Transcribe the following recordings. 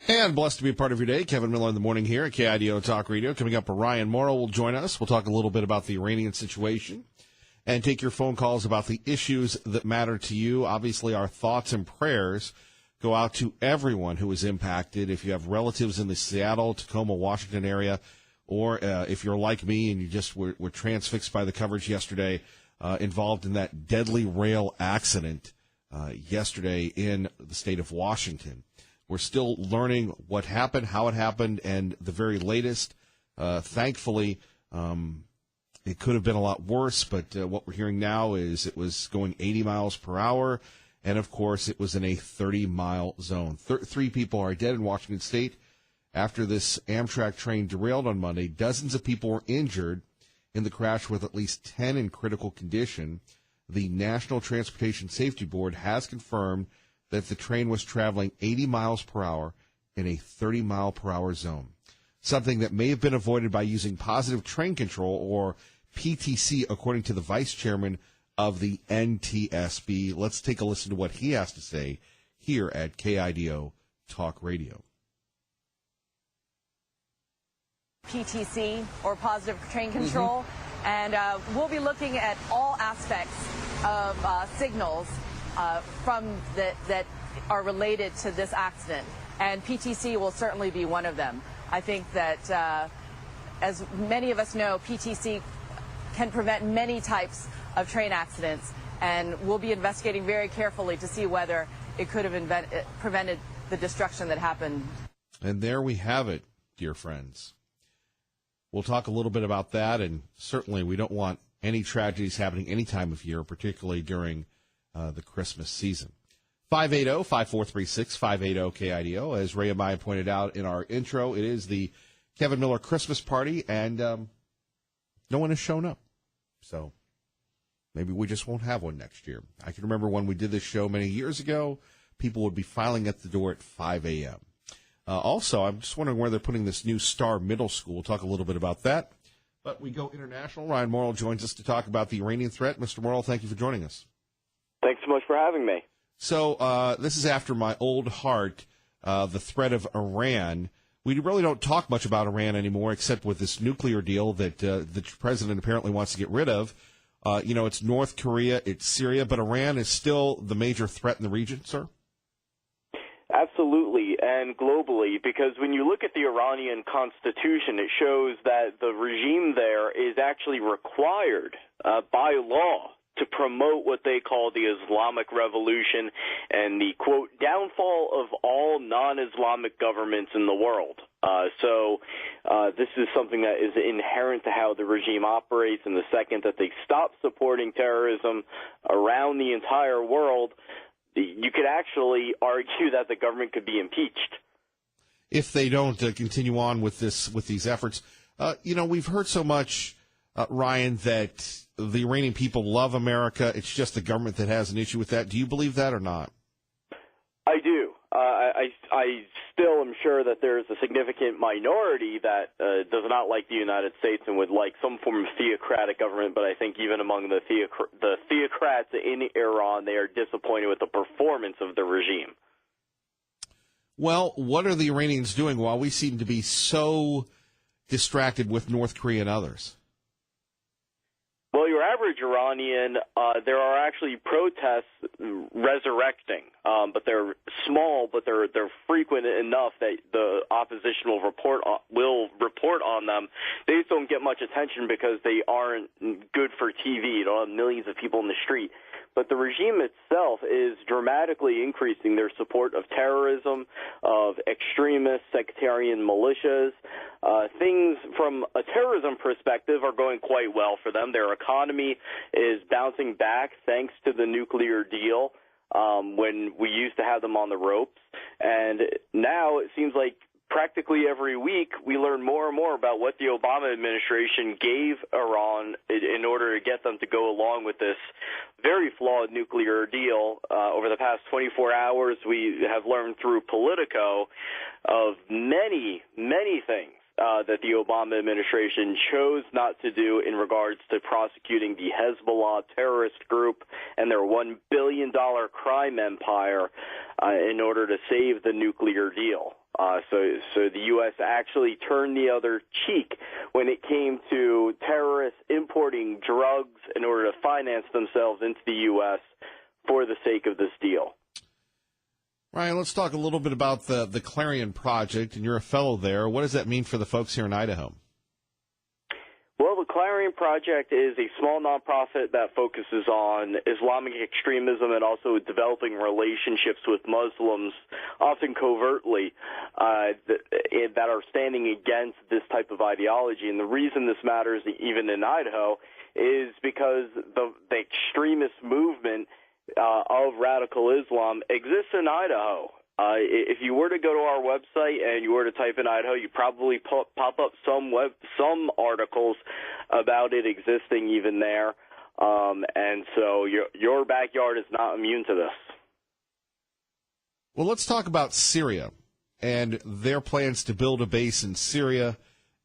And blessed to be a part of your day. Kevin Miller in the morning here at KIDO Talk Radio. Coming up, Ryan Morrow will join us. We'll talk a little bit about the Iranian situation and take your phone calls about the issues that matter to you. Obviously, our thoughts and prayers go out to everyone who is impacted. If you have relatives in the Seattle, Tacoma, Washington area, or if you're like me and you just were transfixed by the coverage yesterday, involved in that deadly rail accident yesterday in the state of Washington. We're still learning what happened, how it happened, and the very latest. Thankfully, it could have been a lot worse, but what we're hearing now is it was going 80 miles per hour, and, of course, it was in a 30-mile zone. Three people are dead in Washington State after this Amtrak train derailed on Monday. Dozens of people were injured in the crash, with at least 10 in critical condition. The National Transportation Safety Board has confirmed that the train was traveling 80 miles per hour in a 30-mile-per-hour zone, something that may have been avoided by using positive train control, or PTC, according to the vice chairman of the NTSB. Let's take a listen to what he has to say here at KIDO Talk Radio. PTC, or positive train control, and we'll be looking at all aspects of signals that are related to this accident, and PTC will certainly be one of them. I think that, as many of us know, PTC can prevent many types of train accidents, and we'll be investigating very carefully to see whether it could have prevented the destruction that happened. And there we have it, dear friends. We'll talk a little bit about that, and certainly we don't want any tragedies happening any time of year, particularly during the Christmas season. 580-5436, 580-KIDO. As Ray and I pointed out in our intro, it is the Kevin Miller Christmas party, and no one has shown up. So maybe we just won't have one next year. I can remember when we did this show many years ago, people would be filing at the door at 5 a.m. Also, I'm just wondering where they're putting this new Star Middle School. We'll talk a little bit about that. But we go international. Ryan Morrow joins us to talk about the Iranian threat. Mr. Morrow, thank you for joining us. Thanks so much for having me. So this is after my old heart, the threat of Iran. We really don't talk much about Iran anymore, except with this nuclear deal that the president apparently wants to get rid of. It's North Korea, it's Syria, but Iran is still the major threat in the region, sir? Absolutely, and globally, because when you look at the Iranian constitution, it shows that the regime there is actually required by law to promote what they call the Islamic Revolution and the, quote, downfall of all non-Islamic governments in the world. So this is something that is inherent to how the regime operates, and the second that they stop supporting terrorism around the entire world, you could actually argue that the government could be impeached. If they don't continue on with these efforts. We've heard so much, Ryan, that the Iranian people love America. It's just the government that has an issue with that. Do you believe that or not? I do. I still am sure that there's a significant minority that does not like the United States and would like some form of theocratic government, but I think even among the theocrats in Iran, they are disappointed with the performance of the regime. Well, what are the Iranians doing while we seem to be so distracted with North Korea and others? Well, your average Iranian, there are actually protests resurrecting, but they're small, but they're frequent enough that the opposition will report on them. They just don't get much attention because they aren't good for TV. You don't have millions of people in the street. But the regime itself is dramatically increasing their support of terrorism, of extremist sectarian militias. Things from a terrorism perspective are going quite well for them. Their economy is bouncing back thanks to the nuclear deal when we used to have them on the ropes. And now it seems like practically every week we learn more and more about what the Obama administration gave Iran in order to get them to go along with this very flawed nuclear deal. Over the past 24 hours, we have learned through Politico of many, many things that the Obama administration chose not to do in regards to prosecuting the Hezbollah terrorist group and their $1 billion crime empire in order to save the nuclear deal. So the U.S. actually turned the other cheek when it came to terrorists importing drugs in order to finance themselves into the U.S. for the sake of this deal. Ryan, let's talk a little bit about the Clarion Project, and you're a fellow there. What does that mean for the folks here in Idaho? Well, the Clarion Project is a small nonprofit that focuses on Islamic extremism and also developing relationships with Muslims, often covertly, that are standing against this type of ideology. And the reason this matters, even in Idaho, is because the extremist movement of radical Islam exists in Idaho. If you were to go to our website and you were to type in Idaho, you probably pop up some articles about it existing even there. And so your backyard is not immune to this. Well, let's talk about Syria and their plans to build a base in Syria.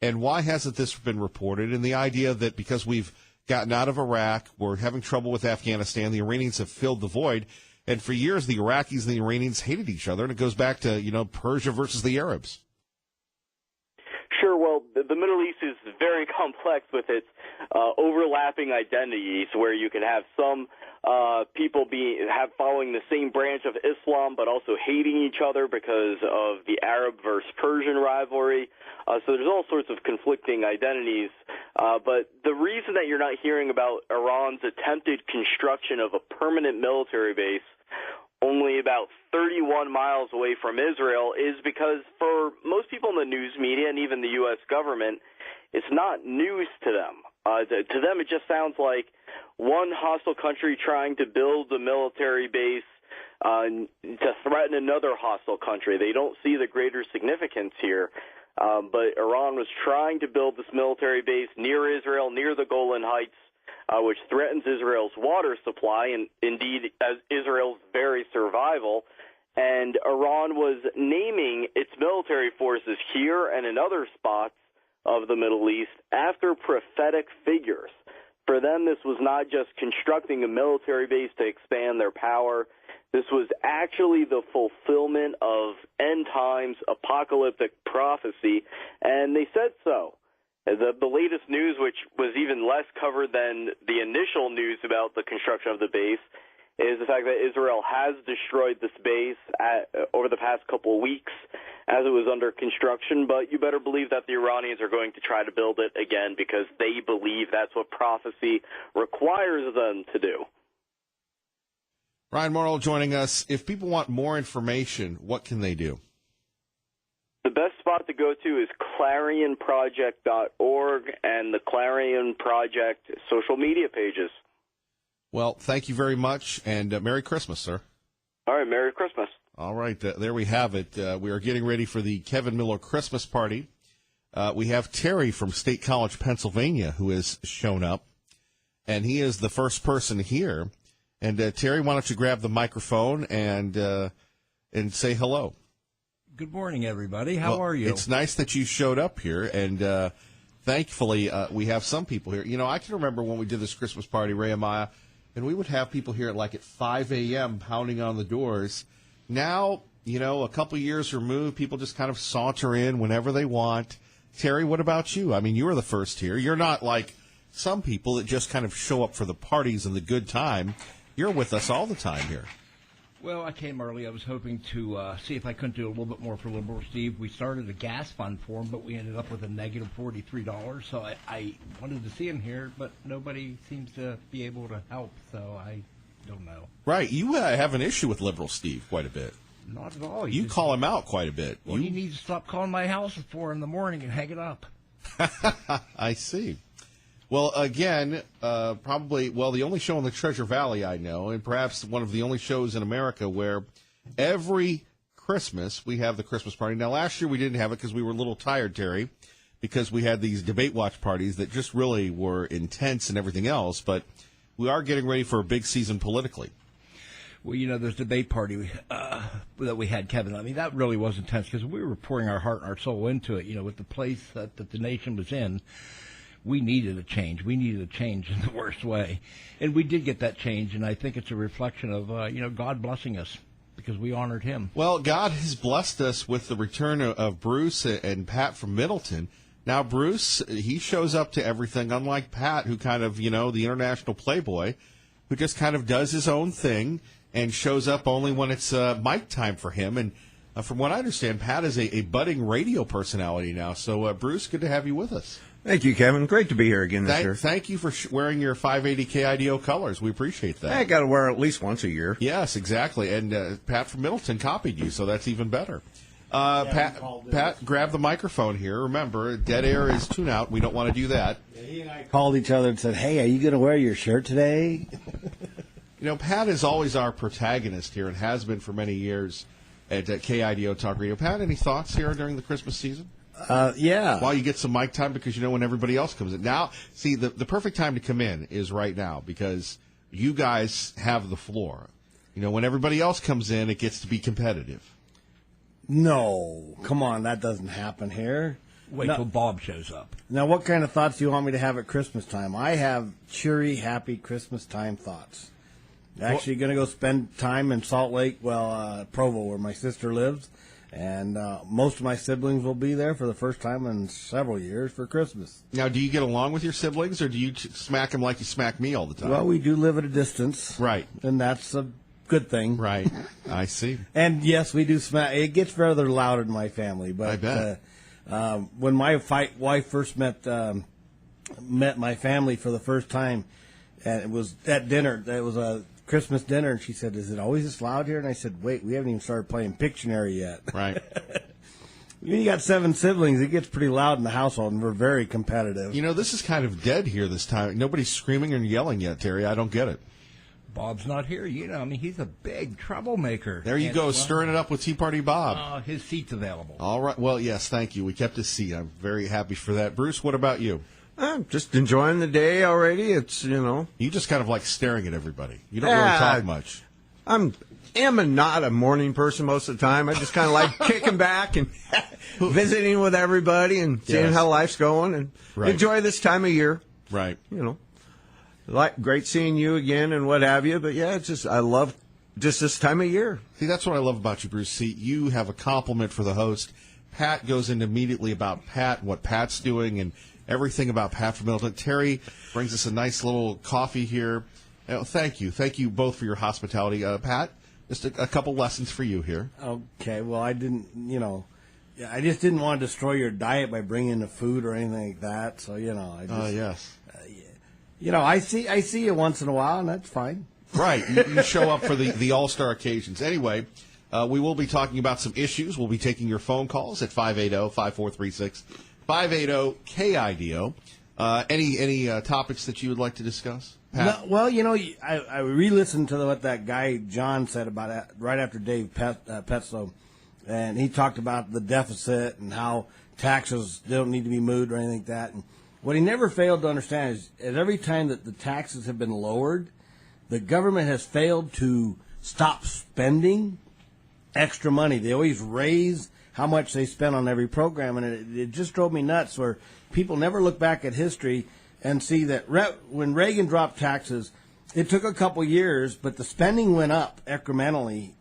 And why hasn't this been reported? And the idea that because we've gotten out of Iraq, we're having trouble with Afghanistan, the Iranians have filled the void. And for years, the Iraqis and the Iranians hated each other, and it goes back to, Persia versus the Arabs. Sure. Well, the Middle East is very complex with its overlapping identities, where you can have some people following the same branch of Islam, but also hating each other because of the Arab versus Persian rivalry. So there's all sorts of conflicting identities. But the reason that you're not hearing about Iran's attempted construction of a permanent military base only about 31 miles away from Israel is because for most people in the news media and even the U.S. government, it's not news to them. To them, it just sounds like one hostile country trying to build a military base to threaten another hostile country. They don't see the greater significance here. But Iran was trying to build this military base near Israel, near the Golan Heights, which threatens Israel's water supply and, indeed, as Israel's very survival. And Iran was naming its military forces here and in other spots of the Middle East after prophetic figures. For them, this was not just constructing a military base to expand their power. This was actually the fulfillment of end times apocalyptic prophecy, and they said so. The latest news, which was even less covered than the initial news about the construction of the base, is the fact that Israel has destroyed this base over the past couple of weeks as it was under construction, but you better believe that the Iranians are going to try to build it again because they believe that's what prophecy requires them to do. Ryan Morrill joining us. If people want more information, what can they do? The best spot to go to is clarionproject.org and the Clarion Project social media pages. Well, thank you very much, and Merry Christmas, sir. All right, Merry Christmas. All right, there we have it. We are getting ready for the Kevin Miller Christmas party. We have Terry from State College, Pennsylvania, who has shown up, and he is the first person here. And Terry, why don't you grab the microphone and say hello? Good morning, everybody. How are you? It's nice that you showed up here, and thankfully we have some people here. I can remember when we did this Christmas party, Ray and Maya, and we would have people here at 5 a.m. pounding on the doors. Now, a couple years removed, people just kind of saunter in whenever they want. Terry, what about you? I mean, you were the first here. You're not like some people that just kind of show up for the parties and the good time. You're with us all the time here. Well, I came early. I was hoping to see if I couldn't do a little bit more for Liberal Steve. We started a gas fund for him, but we ended up with a negative $43. So I wanted to see him here, but nobody seems to be able to help, so I don't know. Right. You have an issue with Liberal Steve quite a bit. Not at all. You call him out quite a bit. Well, you need to stop calling my house at 4 in the morning and hang it up. I see. Well, again, the only show in the Treasure Valley I know, and perhaps one of the only shows in America where every Christmas we have the Christmas party. Now, last year we didn't have it because we were a little tired, Terry, because we had these debate watch parties that just really were intense and everything else, but we are getting ready for a big season politically. Well, this debate party that we had, Kevin, I mean, that really was intense because we were pouring our heart and our soul into it, with the place that the nation was in. We needed a change. We needed a change in the worst way. And we did get that change, and I think it's a reflection of, God blessing us because we honored him. Well, God has blessed us with the return of Bruce and Pat from Middleton. Now, Bruce, he shows up to everything, unlike Pat, who kind of, the international playboy, who just kind of does his own thing and shows up only when it's mic time for him. And from what I understand, Pat is a budding radio personality now. So, Bruce, good to have you with us. Thank you, Kevin. Great to be here again this year. Thank you for wearing your 580 KIDO colors. We appreciate that. I got to wear it at least once a year. Yes, exactly. And Pat from Middleton copied you, so that's even better. Pat, grab the microphone here. Remember, dead air is tune out. We don't want to do that. Yeah, he and I called each other and said, "Hey, are you going to wear your shirt today?" Pat is always our protagonist here and has been for many years at KIDO Talk Radio. Pat, any thoughts here during the Christmas season? Yeah. While you get some mic time, because when everybody else comes in. Now, see, the perfect time to come in is right now because you guys have the floor. When everybody else comes in, it gets to be competitive. No, come on, that doesn't happen here. Wait till Bob shows up. Now, what kind of thoughts do you want me to have at Christmas time? I have cheery, happy Christmas time thoughts. Actually, going to go spend time in Salt Lake, Provo, where my sister lives. And most of my siblings will be there for the first time in several years for Christmas. Now, do you get along with your siblings, or do you smack them like you smack me all the time? Well, we do live at a distance. Right. And that's a good thing. Right. I see. And, yes, we do smack. It gets rather loud in my family. But I bet. When my wife first met my family for the first time, and it was at dinner, it was a Christmas dinner, and she said, "Is it always this loud here?" And I said, "Wait, we haven't even started playing Pictionary yet." Right. You got 7 siblings. It gets pretty loud in the household, and we're very competitive. This is kind of dead here this time. Nobody's screaming and yelling yet, Terry. I don't get it. Bob's not here. He's a big troublemaker. There you go, stirring it up with Tea Party Bob. His seat's available. All right. Well, yes, thank you. We kept his seat. I'm very happy for that. Bruce, what about you? I'm just enjoying the day already. It's, You just kind of like staring at everybody. You don't really talk much. I'm not a morning person most of the time. I just kind of like kicking back and visiting with everybody and seeing how life's going and enjoy this time of year. Right. Great seeing you again and what have you. But, yeah, I love just this time of year. See, that's what I love about you, Bruce. See, you have a compliment for the host. Pat goes into immediately about Pat, what Pat's doing, and everything about Pat from Middleton. Terry brings us a nice little coffee here. Thank you. Thank you both for your hospitality. Pat, just a couple lessons for you here. Okay, well, I didn't, I just didn't want to destroy your diet by bringing the food or anything like that. So, I just... yes. I see you once in a while, and that's fine. Right. You show up for the all-star occasions. Anyway, we will be talking about some issues. We'll be taking your phone calls at 580-5436. 580-KIDO. Any topics that you would like to discuss, Pat? No, well, I re-listened to what that guy John said about it right after Dave Petzlow, and he talked about the deficit and how taxes don't need to be moved or anything like that. And what he never failed to understand is every time that the taxes have been lowered, the government has failed to stop spending extra money. They always raise how much they spend on every program, and it just drove me nuts where people never look back at history and see that when Reagan dropped taxes, it took a couple years, but the spending went up incrementally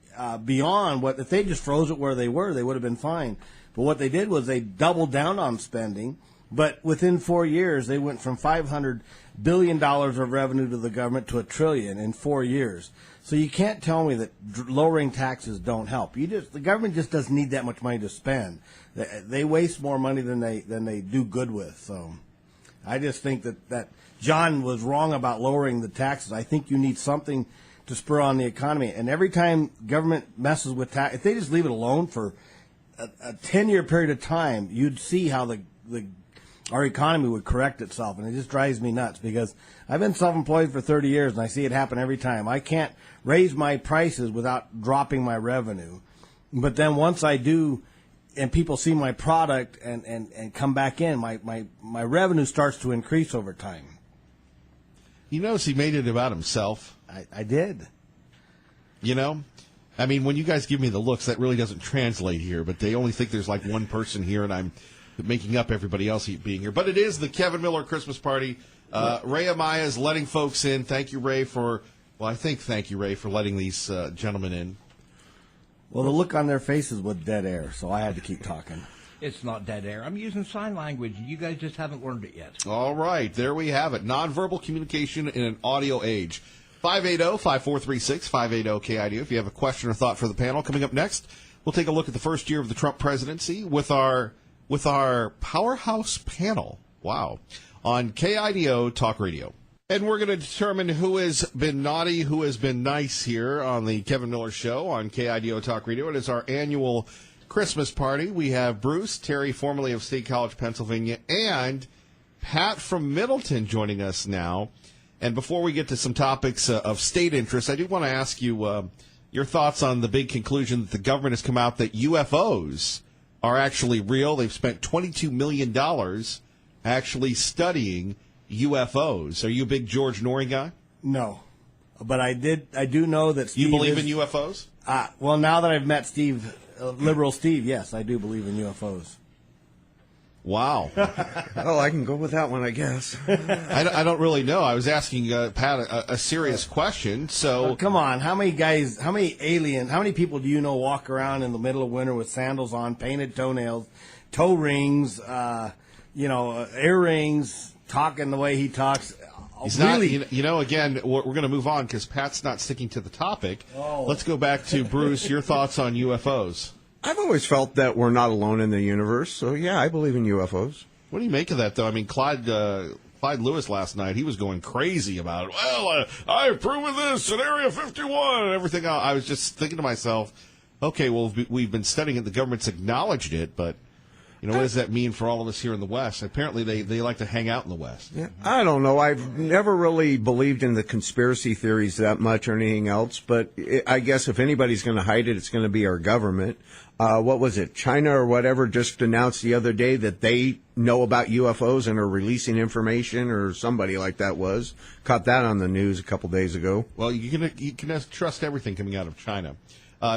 beyond what, if they just froze it where they were, they would have been fine. But what they did was they doubled down on spending, but within 4 years, they went from $500 billion of revenue to the government to $1 trillion in 4 years. So you can't tell me that lowering taxes don't help. The government just doesn't need that much money to spend. They waste more money than they do good with. So I just think that John was wrong about lowering the taxes. I think you need something to spur on the economy. And every time government messes with tax, if they just leave it alone for a 10-year period of time, you'd see how our economy would correct itself, and it just drives me nuts because I've been self-employed for 30 years, and I see it happen every time. I can't raise my prices without dropping my revenue. But then once I do, and people see my product and come back in, my revenue starts to increase over time. You notice he made it about himself. I did. I mean, when you guys give me the looks, that really doesn't translate here, but they only think there's like one person here, and I'm making up everybody else being here. But it is the Kevin Miller Christmas party. Ray Amaya is letting folks in. Thank you, Ray, thank you, Ray, for letting these gentlemen in. Well, the look on their faces was dead air, so I had to keep talking. It's not dead air. I'm using sign language. You guys just haven't learned it yet. All right, there we have it. Nonverbal communication in an audio age. 580-5436, 580-KIDO. If you have a question or thought for the panel, coming up next, we'll take a look at the first year of the Trump presidency with our powerhouse panel. Wow. On KIDO Talk Radio. And we're going to determine who has been naughty, who has been nice here on the Kevin Miller Show on KIDO Talk Radio. It is our annual Christmas party. We have Bruce Terry, formerly of State College, Pennsylvania, and Pat from Middleton joining us now. And before we get to some topics of state interest, I do want to ask you your thoughts on the big conclusion that the government has come out that UFOs are actually real. They've spent $22 million actually studying UFOs. Are you a big George Noory guy? No, but I do know that Steve You believe in UFOs? Well, now that I've met Steve, liberal Steve, yes, I do believe in UFOs. Wow. Oh, I can go with that one, I guess. I don't really know. I was asking Pat a serious question. So Come on, how many people do you know walk around in the middle of winter with sandals on, painted toenails, toe rings, earrings, talking the way he talks? he's really? not. Again, we're going to move on because Pat's not sticking to the topic. Let's go back to Bruce. Your thoughts on UFOs? I've always felt that we're not alone in the universe, so yeah, I believe in UFOs. What do you make of that, though? I mean, Clyde Lewis last night, he was going crazy about it. Well, I've proven this at Area 51 and everything else. I was just thinking to myself, okay, well, we've been studying it. The government's acknowledged it, but what does that mean for all of us here in the West? Apparently, they like to hang out in the West. Yeah, I don't know. I've never really believed in the conspiracy theories that much or anything else, but I guess if anybody's going to hide it, it's going to be our government. What was it? China or whatever just announced the other day that they know about UFOs and are releasing information, or somebody like that was. Caught that on the news a couple days ago. Well, you can trust everything coming out of China.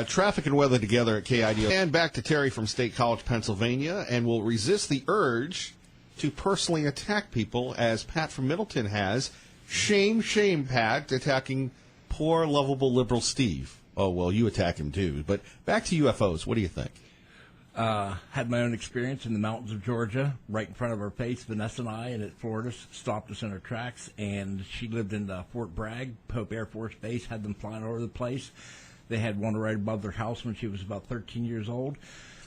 Traffic and weather together at KIDO. And back to Terry from State College, Pennsylvania, and will resist the urge to personally attack people, as Pat from Middleton has. Shame, Pat, attacking poor, lovable liberal Steve. Oh, well, you attack him too. But back to UFOs. What do you think? Had my own experience in the mountains of Georgia, right in front of our face. Vanessa and I, and at Florida, stopped us in our tracks. And she lived in Fort Bragg, Pope Air Force Base, had them flying all over the place. They had one right above their house when she was about 13 years old.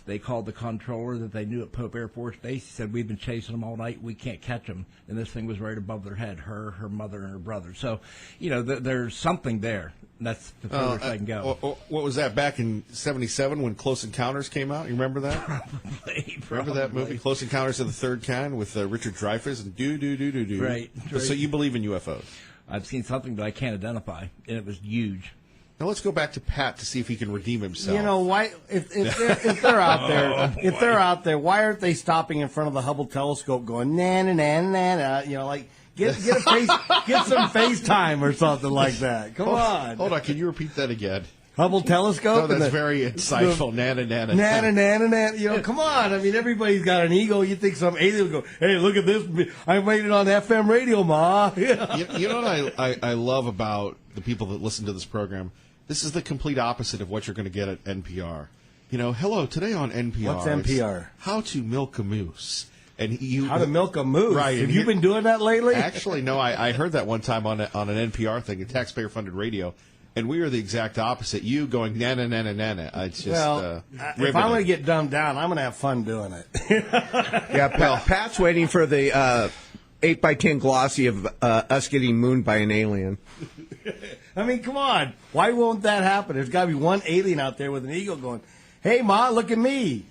They called the controller that they knew at Pope Air Force Base. He said, we've been chasing them all night. We can't catch them. And this thing was right above their head, her mother, and her brother. So, there's something there. That's the furthest I can go. What was that, back in 1977 when Close Encounters came out? You remember that? Probably. Remember that movie, Close Encounters of the Third Kind, with Richard Dreyfuss and do. Right. So you believe in UFOs? I've seen something that I can't identify, and it was huge. Now let's go back to Pat to see if he can redeem himself. Why? If they're out there, why aren't they stopping in front of the Hubble telescope, going na na na na na? Get some FaceTime or something like that. Come on. Hold on. Can you repeat that again? Hubble telescope. No, that's very insightful. Nana. Come on. I mean, everybody's got an ego. You think some alien will go, hey, look at this. I made it on FM radio, Ma. You know what I love about the people that listen to this program? This is the complete opposite of what you're going to get at NPR. Hello, today on NPR. What's NPR? How to milk a moose. How to milk a moose? Right. Have you been doing that lately? Actually, no. I heard that one time on an NPR thing, a taxpayer-funded radio. And we are the exact opposite. You going nana. It's just if I'm going to get dumbed down, I'm going to have fun doing it. Yeah, Pat's waiting for the 8x10 glossy of us getting mooned by an alien. I mean, come on. Why won't that happen? There's got to be one alien out there with an ego going, hey, Ma, look at me.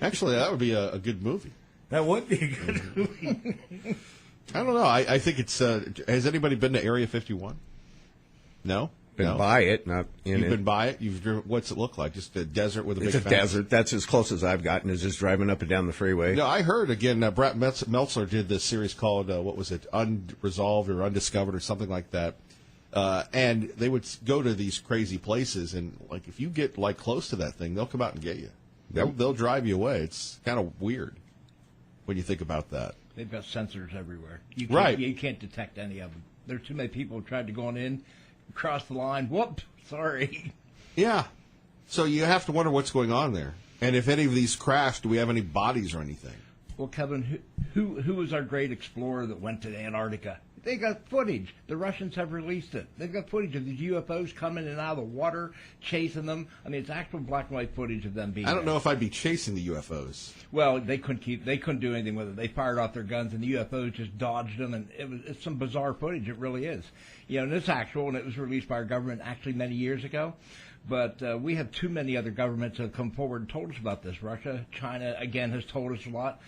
Actually, that would be a good movie. That would be a good movie. I don't know. I think it's has anybody been to Area 51? No? Been by it, not in it. You've been by it? You've driven, what's it look like? Just a desert with a big fence? It's a desert. That's as close as I've gotten, is just driving up and down the freeway. No, I heard, again, Brett Meltzer did this series called, what was it, Unresolved or Undiscovered or something like that. And they would go to these crazy places, and, if you get, close to that thing, they'll come out and get you. They'll drive you away. It's kind of weird when you think about that. They've got sensors everywhere. Right. You can't detect any of them. There's too many people who tried to go on in, cross the line. Whoop! Sorry. Yeah. So you have to wonder what's going on there. And if any of these crashed, do we have any bodies or anything? Well, Kevin, who was our great explorer that went to Antarctica? They got footage. The Russians have released it. They've got footage of these UFOs coming in and out of the water, chasing them. I mean, it's actual black and white footage of them being. I don't know if I'd be chasing the UFOs. Well, they couldn't do anything with it. They fired off their guns, and the UFOs just dodged them, and it's some bizarre footage. It really is. You know, and it's actual, and it was released by our government actually many years ago. But we have too many other governments that have come forward and told us about this. Russia, China, again, has told us a lot.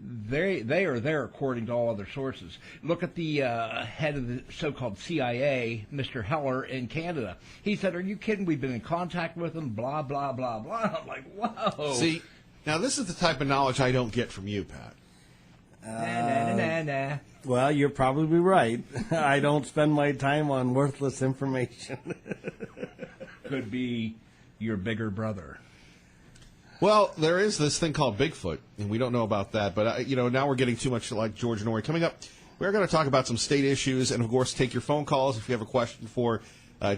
They are there according to all other sources. Look at the head of the so-called CIA, Mr. Heller, in Canada. He said, "Are you kidding? We've been in contact with them, blah, blah, blah, blah." I'm like, whoa. See, now this is the type of knowledge I don't get from you, Pat. Nah. Well, you're probably right. I don't spend my time on worthless information. Could be your bigger brother. Well, there is this thing called Bigfoot, and we don't know about that. But, now we're getting too much like George Norrie. Coming up, we're going to talk about some state issues and, of course, take your phone calls if you have a question for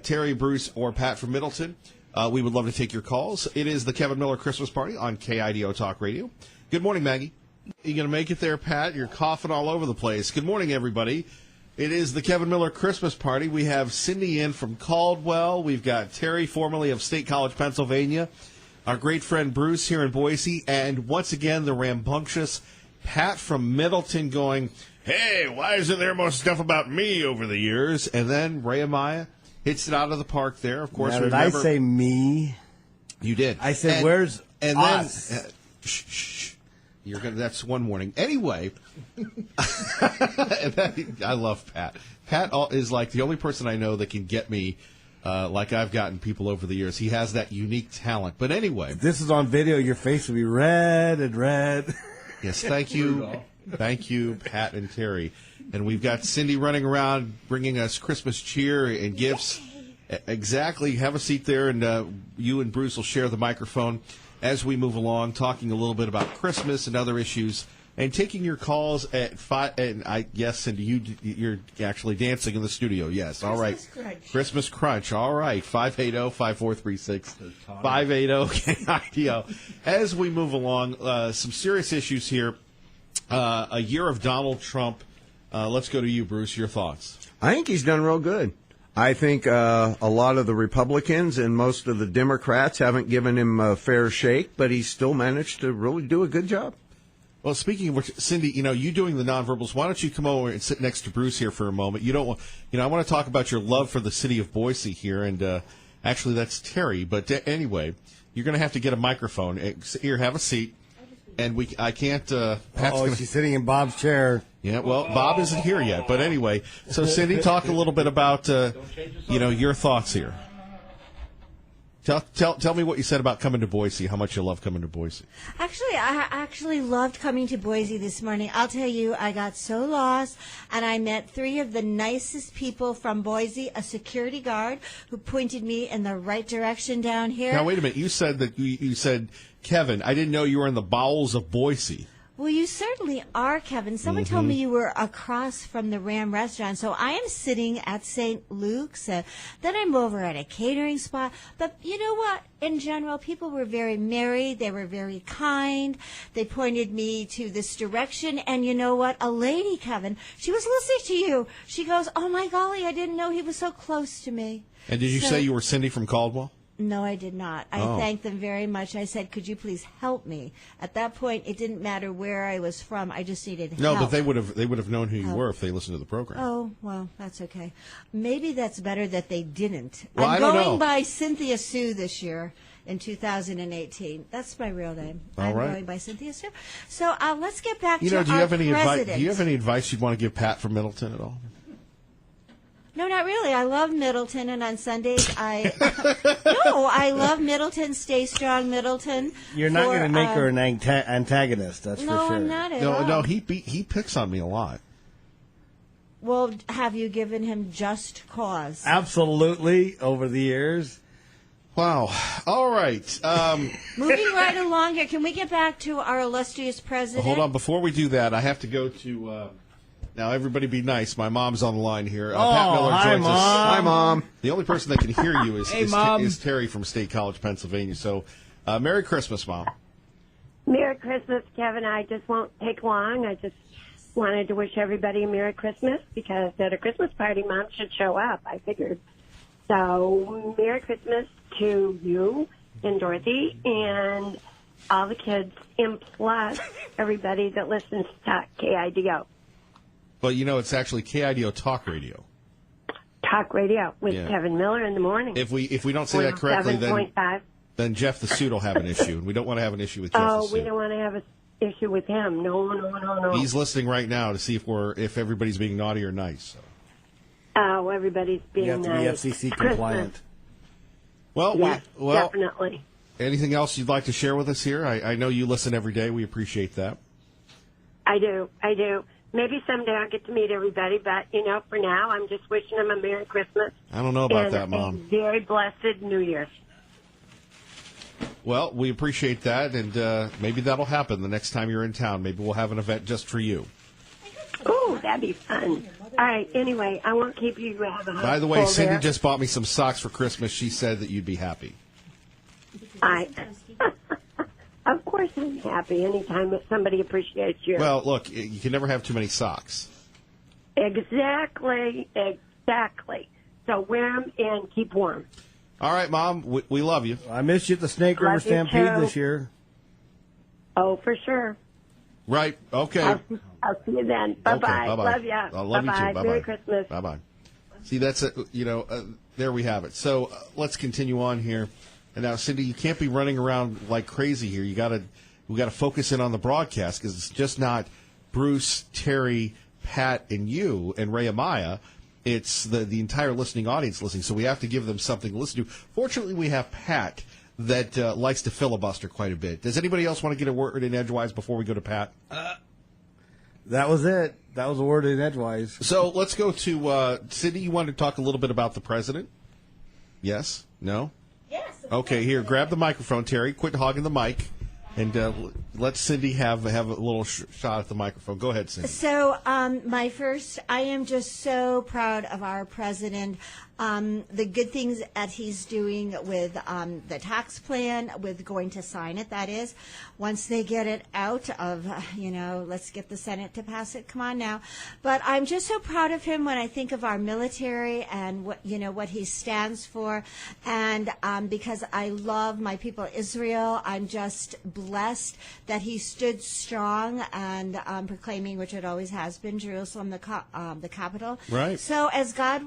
Terry, Bruce, or Pat from Middleton. We would love to take your calls. It is the Kevin Miller Christmas Party on KIDO Talk Radio. Good morning, Maggie. You going to make it there, Pat? You're coughing all over the place. Good morning, everybody. It is the Kevin Miller Christmas Party. We have Cindy in from Caldwell. We've got Terry, formerly of State College, Pennsylvania. Our great friend Bruce here in Boise, and once again the rambunctious Pat from Middleton going, "Hey, why isn't there more stuff about me over the years?" And then Ray Amaya hits it out of the park there. Of course, Now, did remember, I say me? You did. I said, "Where's and us?" Then, shh. You're gonna. That's one warning. Anyway, I love Pat. Pat is like the only person I know that can get me. Like I've gotten people over the years. He has that unique talent. But anyway. If this is on video, your face will be red and red. Yes, thank you. Thank you, Pat and Terry. And we've got Cindy running around bringing us Christmas cheer and gifts. Exactly. Have a seat there, and you and Bruce will share the microphone as we move along, talking a little bit about Christmas and other issues. And taking your calls at 5, and yes, Cindy, you're actually dancing in the studio. Yes, all right. Christmas Crunch. All right, 580-5436, 580-KIDO. As we move along, some serious issues here. A year of Donald Trump. Let's go to you, Bruce. Your thoughts? I think he's done real good. I think a lot of the Republicans and most of the Democrats haven't given him a fair shake, but he's still managed to really do a good job. Well, speaking of which, Cindy, you doing the nonverbals, why don't you come over and sit next to Bruce here for a moment? I want to talk about your love for the city of Boise here, and actually that's Terry. But anyway, you're going to have to get a microphone. Here, have a seat. And I can't. She's sitting in Bob's chair. Yeah, well, Bob isn't here yet. But anyway, so Cindy, talk a little bit about your thoughts here. Tell me what you said about coming to Boise, how much you love coming to Boise. Actually, I actually loved coming to Boise this morning. I'll tell you, I got so lost, and I met 3 of the nicest people from Boise, a security guard who pointed me in the right direction down here. Now, wait a minute. You said that you said, Kevin, I didn't know you were in the bowels of Boise. Well, you certainly are, Kevin. Someone told me you were across from the Ram restaurant. So I am sitting at St. Luke's. Then I'm over at a catering spot. But you know what? In general, people were very merry. They were very kind. They pointed me to this direction. And you know what? A lady, Kevin, she was listening to you. She goes, "Oh, my golly, I didn't know he was so close to me." And did you say you were Cindy from Caldwell? No, I did not. I thanked them very much. I said, "Could you please help me?" At that point, it didn't matter where I was from. I just needed help. No, but they would have known who you were if they listened to the program. Oh, well, that's okay. Maybe that's better that they didn't. Well, I'm I don't going know. by Cynthia Sue this year in 2018. That's my real name. All I'm right. going by Cynthia Sue. So let's get back to do you our have any advice? president. Do you have any advice you'd want to give Pat from Middleton at all? No, not really. I love Middleton, and on Sundays I love Middleton. Stay strong, Middleton. You're not going to make her an antagonist, that's for No, sure. I'm not at all. No, he picks on me a lot. Well, have you given him just cause? Absolutely, over the years. Wow. All right. Moving right along here, can we get back to our illustrious president? Hold on. Before we do that, I have to go to Now, everybody be nice. My mom's on the line here. Oh, Pat Miller hi, joins us. Mom. Hi, Mom. The only person that can hear you Hey, Mom. is Terry from State College, Pennsylvania. So, Merry Christmas, Mom. Merry Christmas, Kevin. I just won't take long. I just wanted to wish everybody a Merry Christmas because at a Christmas party, Mom should show up, I figured. So, Merry Christmas to you and Dorothy and all the kids, and plus everybody that listens to KIDO. But, it's actually KIDO Talk Radio. Talk Radio with Yeah. Kevin Miller in the morning. If we don't say that correctly, 7.5. then Jeff the Suit will have an issue, and we don't want to have an issue with Jeff the Oh, Suit. we don't want to have an issue with him. No. He's listening right now to see if everybody's being naughty or nice. So. Oh, everybody's being You have to be nice. FCC Christmas. compliant. Well, Yes, definitely. anything else you'd like to share with us here? I know you listen every day. We appreciate that. I do. Maybe someday I'll get to meet everybody, but, for now, I'm just wishing them a Merry Christmas. I don't know about and that, a Mom. very blessed New Year. Well, we appreciate that, and maybe that'll happen the next time you're in town. Maybe we'll have an event just for you. Oh, that'd be fun. All right, anyway, I won't keep you. Have a By the way, full Cindy there. just bought me some socks for Christmas. She said that you'd be happy. Of course I'm happy anytime that somebody appreciates you. Well, look, you can never have too many socks. Exactly. So wear them and keep warm. All right, Mom, we love you. I missed you at the Snake River Love you, Stampede too. this year. Oh, for sure. Right, okay. I'll see you then. Bye-bye. Okay, bye-bye. Love ya. I love you Bye-bye. too. Bye-bye. Merry Christmas. Bye-bye. See, that's there we have it. So let's continue on here. And now, Cindy, you can't be running around like crazy here. We got to focus in on the broadcast because it's just not Bruce, Terry, Pat, and you and Ray Amaya. It's the entire listening audience listening. So we have to give them something to listen to. Fortunately, we have Pat that likes to filibuster quite a bit. Does anybody else want to get a word in edgewise before we go to Pat? That was it. That was a word in edgewise. So let's go to Cindy. You wanted to talk a little bit about the president? Yes? No? Yes. Okay, here, grab the microphone, Terry. Quit hogging the mic, and let Cindy have a little shot at the microphone. Go ahead, Cindy. So, I am just so proud of our president. The good things that he's doing with the tax plan, with going to sign it, that is, once they get it out of, let's get the Senate to pass it. Come on now. But I'm just so proud of him when I think of our military and what he stands for. And because I love my people, Israel, I'm just blessed that he stood strong and proclaiming, which it always has been, Jerusalem, the capital. Right. So as God,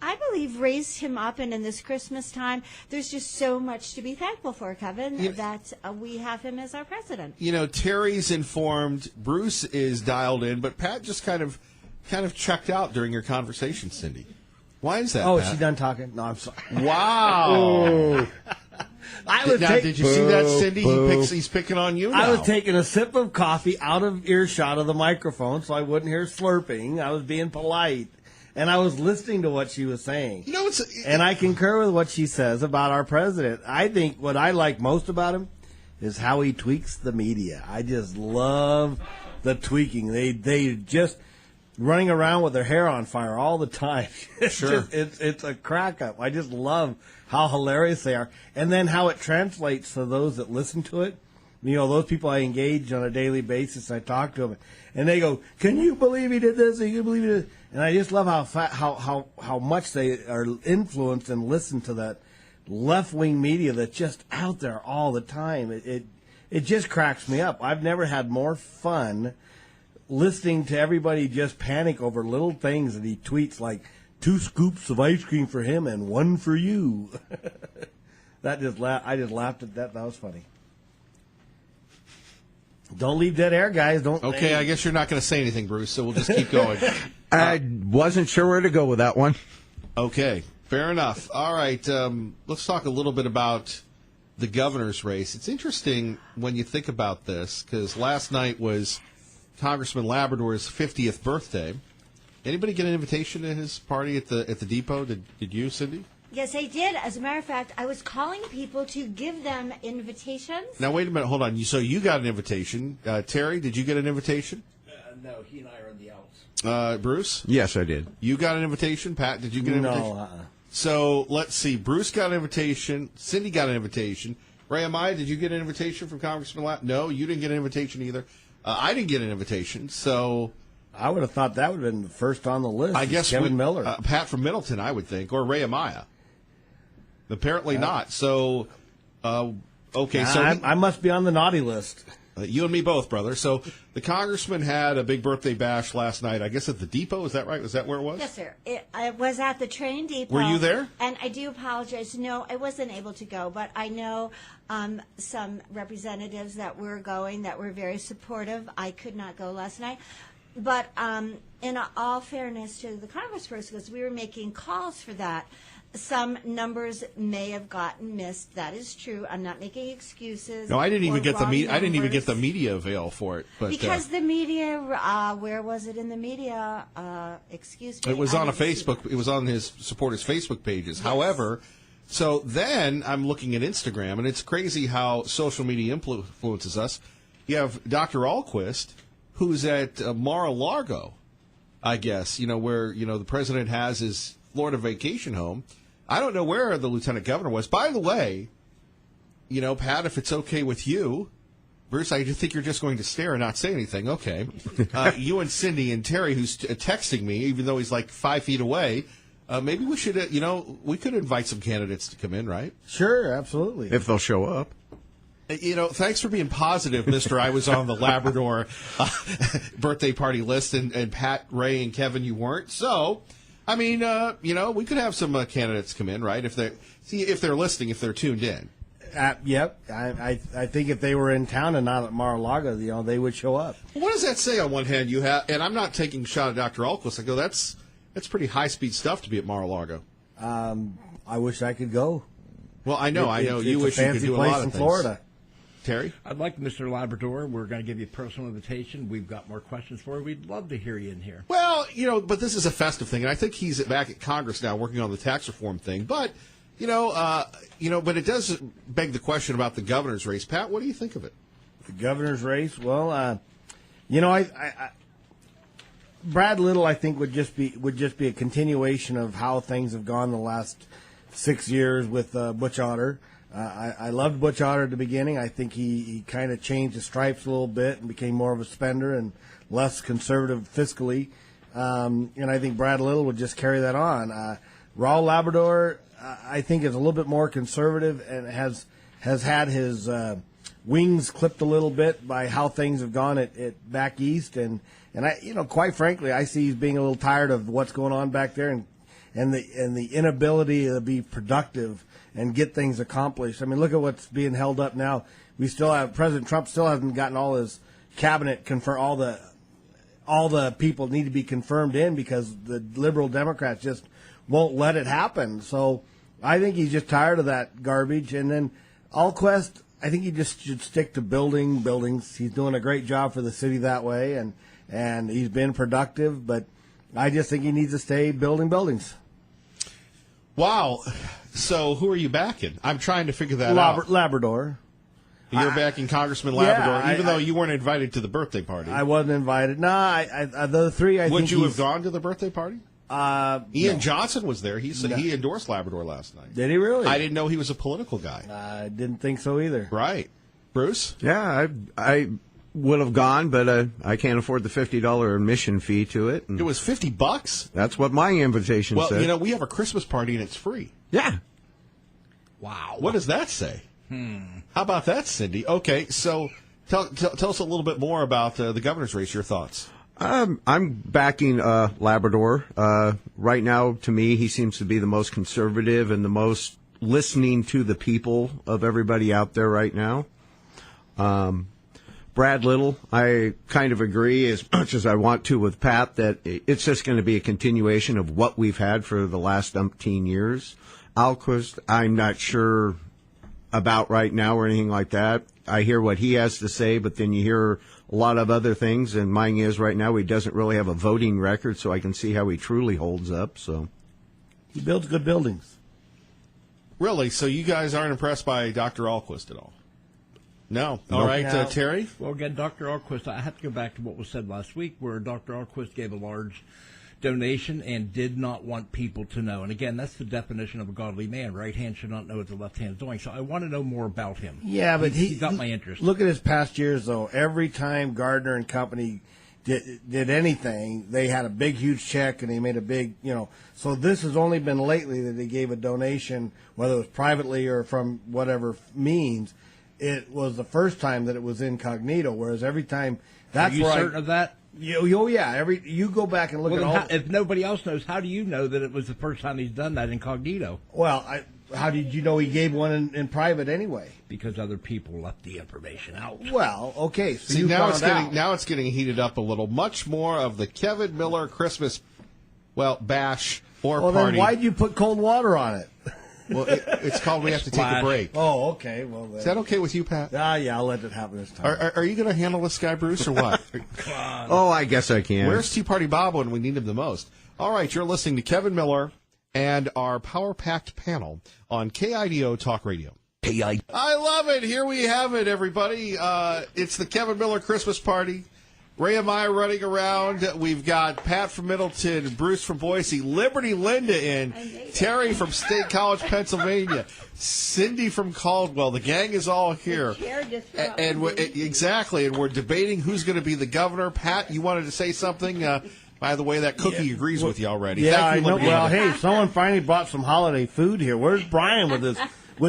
I believe, raised him up, and in this Christmas time, there's just so much to be thankful for, Kevin, that we have him as our president. Terry's informed, Bruce is dialed in, but Pat just kind of checked out during your conversation, Cindy. Why is that? Oh, Pat? is she done talking? No, I'm sorry. Wow. Did you see that, Cindy? He's picking on you now. I was taking a sip of coffee out of earshot of the microphone so I wouldn't hear slurping. I was being polite. And I was listening to what she was saying. And I concur with what she says about our president. I think what I like most about him is how he tweaks the media. I just love the tweaking. They just running around with their hair on fire all the time. Sure. It's a crack up. I just love how hilarious they are. And then how it translates to those that listen to it. Those people I engage on a daily basis, I talk to them, and they go, "Can you believe he did this? Can you believe he did?" And I just love how much they are influenced and listen to that left wing media that's just out there all the time. It just cracks me up. I've never had more fun listening to everybody just panic over little things that he tweets, like 2 scoops of ice cream for him and 1 for you. I just laughed at that. That was funny. Don't leave dead air, guys. Don't. Okay, I guess you're not going to say anything, Bruce, so we'll just keep going. I wasn't sure where to go with that one. Okay, fair enough. All right, let's talk a little bit about the governor's race. It's interesting when you think about this, because last night was Congressman Labrador's 50th birthday. Anybody get an invitation to his party at the depot? Did you, Cindy? Yes, I did. As a matter of fact, I was calling people to give them invitations. Now, wait a minute. Hold on. So you got an invitation. Terry, did you get an invitation? No, he and I are in the outs. Bruce? Yes, I did. You got an invitation? Pat, did you get an invitation? No. So let's see. Bruce got an invitation. Cindy got an invitation. Ray Amaya, did you get an invitation from Congressman Lapp? No, you didn't get an invitation either. I didn't get an invitation. So I would have thought that would have been the first on the list. I guess Kevin Miller. Pat from Middleton, I would think, or Ray Amaya. Apparently not. So, okay. So I must be on the naughty list. you and me both, brother. So the congressman had a big birthday bash last night. I guess at the depot. Is that right? Was that where it was? Yes, sir. I was at the train depot. Were you there? And I do apologize. No, I wasn't able to go, but I know some representatives that were going that were very supportive. I could not go last night. But in all fairness to the congressperson, because we were making calls for that, some numbers may have gotten missed. That is true. I'm not making excuses. No, I didn't even or get the wrong I didn't even get the numbers. media avail for it. But Because the media, where was it in the media? Excuse me. it was I on a didn't see Facebook. It was on his supporters' Facebook pages. However, so then I'm looking at Instagram, and it's crazy how social media influences us. You have Dr. Alquist, who's at Mar-a-Lago, I guess. Where the president has his Florida vacation home. I don't know where the lieutenant governor was. By the way, Pat, if it's okay with you, Bruce, I think you're just going to stare and not say anything. Okay. You and Cindy and Terry, who's texting me, even though he's like 5 feet away, maybe we should, we could invite some candidates to come in, right? Sure, absolutely. If they'll show up. Thanks for being positive, Mr. I was on the Labrador birthday party list, and Pat, Ray, and Kevin, you weren't. So, I mean, we could have some candidates come in, right? If they're listening, if they're tuned in. Yep. I think if they were in town and not at Mar-a-Lago, they would show up. Well, what does that say on one hand? You have, and I'm not taking a shot at Dr. Alquist. I go, that's pretty high-speed stuff to be at Mar-a-Lago. I wish I could go. Well, I know. You wish you could do a lot of things. Florida. Terry? I'd like Mr. Labrador. We're going to give you a personal invitation. We've got more questions for you. We'd love to hear you in here. Well, but this is a festive thing, and I think he's back at Congress now working on the tax reform thing. But, but it does beg the question about the governor's race. Pat, what do you think of it? The governor's race? Well, I Brad Little, I think, would just be a continuation of how things have gone the last 6 years with Butch Otter. I loved Butch Otter at the beginning. I think he kind of changed the stripes a little bit and became more of a spender and less conservative fiscally. And I think Brad Little would just carry that on. Raul Labrador, I think, is a little bit more conservative and has had his wings clipped a little bit by how things have gone at back east. And I, quite frankly, I see he's being a little tired of what's going on back there and the inability to be productive and get things accomplished. I mean, look at what's being held up now. We still have President Trump still hasn't gotten all his cabinet confirmed. All the people need to be confirmed in because the liberal Democrats just won't let it happen. So I think he's just tired of that garbage. And then Alquist, I think he just should stick to building buildings. He's doing a great job for the city that way, and he's been productive. But I just think he needs to stay building buildings. Wow. So who are you backing? I'm trying to figure that out. Labrador. You're backing Congressman Labrador, even though you weren't invited to the birthday party. I wasn't invited. No, the three. Would you have gone to the birthday party? Ian No. Johnson was there. He endorsed Labrador last night. Did he really? I didn't know he was a political guy. I didn't think so either. Right. Bruce? Yeah, I would have gone, but I can't afford the $50 admission fee to it. It was $50? That's what my invitation said. Well, we have a Christmas party and it's free. Yeah. Wow. What does that say? How about that, Cindy? Okay, so tell us a little bit more about the governor's race, your thoughts. I'm backing Labrador. Right now, to me, he seems to be the most conservative and the most listening to the people of everybody out there right now. Brad Little, I kind of agree as much as I want to with Pat that it's just going to be a continuation of what we've had for the last umpteen years. Alquist, I'm not sure about right now or anything like that. I hear what he has to say, but then you hear a lot of other things, and mine is right now he doesn't really have a voting record, so I can see how he truly holds up. So he builds good buildings. Really? So you guys aren't impressed by Dr. Alquist at all? No. All right, Now- Terry? Well, again, Dr. Ahlquist, I have to go back to what was said last week, where Dr. Ahlquist gave a large donation and did not want people to know. And again, that's the definition of a godly man. Right hand should not know what the left hand is doing. So I want to know more about him. Yeah, but he got my interest. Look at his past years, though. Every time Gardner and company did anything, they had a big, huge check, and they made a big, So this has only been lately that they gave a donation, whether it was privately or from whatever means. It was the first time that it was incognito, whereas every time that's Are you where certain of that? You go back and look Well, at then all. if nobody else knows, how do you know that it was the first time he's done that incognito? Well, how did you know he gave one in private anyway? Because other people left the information out. Well, okay. So See, you now found out. it's getting heated up a little. Much more of the Kevin Miller Christmas, bash or Well, party. then why'd you put cold water on it? Well, it's called We Have to Take a Splash. Break. Oh, okay. Well, then. Is that okay with you, Pat? Yeah, I'll let it happen this time. Are you going to handle this guy, Bruce, or what? Oh, I guess I can. Where's Tea Party Bob when we need him the most? All right, you're listening to Kevin Miller and our power-packed panel on KIDO Talk Radio. I love it. Here we have it, everybody. It's the Kevin Miller Christmas party. Ray and I running around. We've got Pat from Middleton, Bruce from Boise, Liberty Linda in, Terry from State College, Pennsylvania, Cindy from Caldwell. The gang is all here. And exactly, and we're debating who's going to be the governor. Pat, you wanted to say something? By the way, that cookie agrees with you already. Yeah, Thank I you, know. Liberty Well, Linda. hey, someone finally brought some holiday food here. Where's Brian with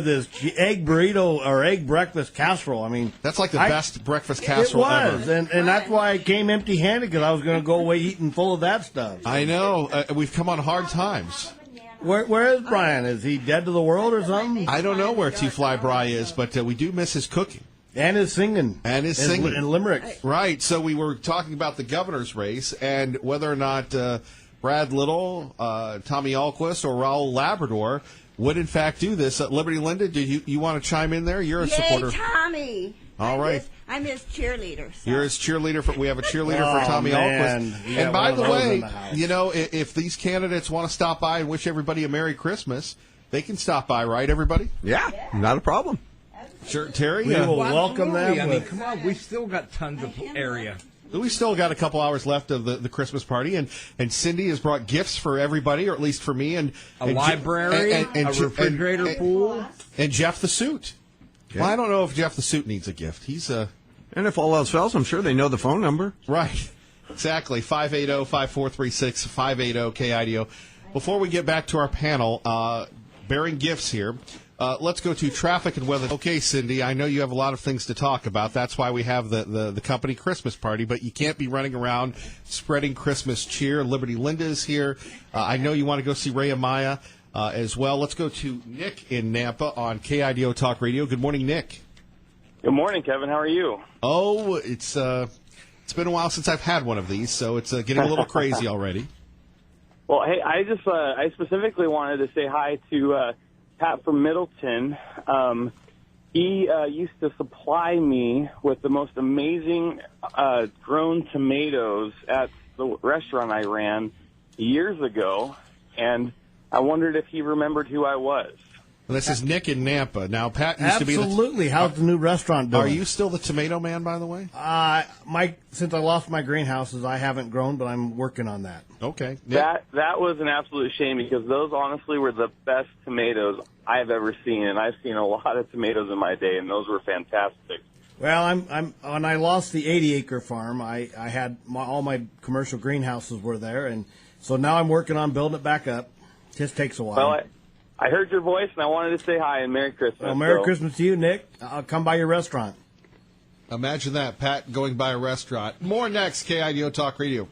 his egg burrito or egg breakfast casserole? I mean, That's like the best breakfast casserole it was, ever. and that's why I came empty-handed, because I was going to go away eating full of that stuff. I know. We've come on hard times. Where is Brian? Is he dead to the world or something? I don't know where T-Fly Bry is, but we do miss his cooking. And his singing. And his singing. And limericks. Right. So we were talking about the governor's race and whether or not Brad Little, Tommy Ahlquist, or Raul Labrador would in fact do this. Liberty Linda, do you want to chime in there? You're a supporter. Yay, Tommy! All right. I'm his cheerleader. So. You're his cheerleader. We have a cheerleader for Tommy man. Ahlquist. You And got by one the of those in way, the house. if these candidates want to stop by and wish everybody a Merry Christmas, they can stop by, right, everybody? Yeah, not a problem. Sure, Terry? We will welcome Absolutely. them. I mean, with- come on, we still got tons of area. We still got a couple hours left of the Christmas party, and Cindy has brought gifts for everybody, or at least for me, and A and library, and a refrigerator pool. and Jeff the Suit. Yeah. Well, I don't know if Jeff the Suit needs a gift. He's And if all else fails, I'm sure they know the phone number. right. Exactly. 580-5436, 580-KIDO. Before we get back to our panel, bearing gifts here, let's go to traffic and weather. Okay, Cindy, I know you have a lot of things to talk about. That's why we have the company Christmas party, but you can't be running around spreading Christmas cheer. Liberty Linda is here. I know you want to go see Ray Amaya as well. Let's go to Nick in Nampa on KIDO Talk Radio. Good morning, Nick. Good morning, Kevin. How are you? Oh, it's been a while since I've had one of these, so it's getting a little crazy already. Well, hey, I specifically wanted to say hi to Pat from Middleton. He used to supply me with the most amazing grown tomatoes at the restaurant I ran years ago, and I wondered if he remembered who I was. Well, this is Nick in Nampa. Now, Pat used to be Absolutely. How's the new restaurant doing? Are you still the tomato man, by the way? Since I lost my greenhouses, I haven't grown, but I'm working on that. Okay. Nick? That was an absolute shame, because those honestly were the best tomatoes I've ever seen, and I've seen a lot of tomatoes in my day, and those were fantastic. Well, I'm when I lost the 80-acre farm, I had all my commercial greenhouses were there, and so now I'm working on building it back up. Just takes a while. Well, I heard your voice, and I wanted to say hi and Merry Christmas. Well, Merry So- Christmas to you, Nick. I'll come by your restaurant. Imagine that, Pat going by a restaurant. More next, KIDO Talk Radio.